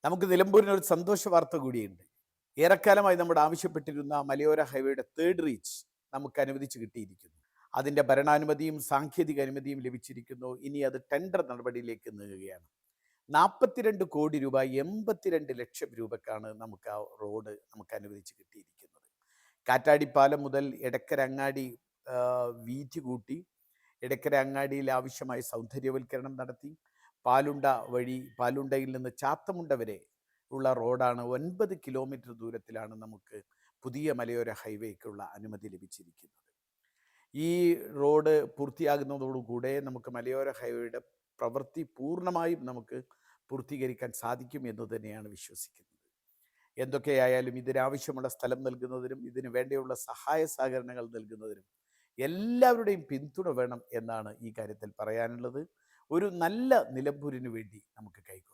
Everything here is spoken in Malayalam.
നമുക്ക് നിലമ്പൂരിന് ഒരു സന്തോഷ വാർത്ത കൂടിയുണ്ട്. ഏറെക്കാലമായി നമ്മുടെ ആവശ്യപ്പെട്ടിരുന്ന മലയോര ഹൈവേയുടെ തേർഡ് റീച്ച് നമുക്ക് അനുവദിച്ച് കിട്ടിയിരിക്കുന്നു. അതിൻ്റെ ഭരണാനുമതിയും സാങ്കേതിക അനുമതിയും ലഭിച്ചിരിക്കുന്നു. ഇനി അത് ടെൻഡർ നടപടിയിലേക്ക് നീങ്ങുകയാണ്. 42 കോടി രൂപ, 82 ലക്ഷം രൂപക്കാണ് നമുക്ക് ആ റോഡ് നമുക്ക് അനുവദിച്ച് കിട്ടിയിരിക്കുന്നത്. കാറ്റാടിപ്പാലം മുതൽ എടക്കര അങ്ങാടി വീതി കൂട്ടി, എടക്കര അങ്ങാടിയിൽ ആവശ്യമായ സൗന്ദര്യവൽക്കരണം നടത്തി, പാലുണ്ട വഴി പാലുണ്ടയിൽ നിന്ന് ചാത്തമുണ്ട വരെ ഉള്ള റോഡാണ്. 9 കിലോമീറ്റർ ദൂരത്തിലാണ് നമുക്ക് പുതിയ മലയോര ഹൈവേക്കുള്ള അനുമതി ലഭിച്ചിരിക്കുന്നത്. ഈ റോഡ് പൂർത്തിയാകുന്നതോടുകൂടെ നമുക്ക് മലയോര ഹൈവേയുടെ പ്രവൃത്തി പൂർണ്ണമായും നമുക്ക് പൂർത്തീകരിക്കാൻ സാധിക്കും എന്ന് തന്നെയാണ് വിശ്വസിക്കുന്നത്. എന്തൊക്കെയായാലും ഇതിനാവശ്യമുള്ള സ്ഥലം നൽകുന്നതിനും ഇതിനു വേണ്ടിയുള്ള സഹായ സഹകരണങ്ങൾ നൽകുന്നതിനും എല്ലാവരുടെയും പിന്തുണ വേണം എന്നാണ് ഈ കാര്യത്തിൽ പറയാനുള്ളത്. ഒരു നല്ല നിലമ്പൂരിന് വേണ്ടി നമുക്ക് കൈകോർക്കാം.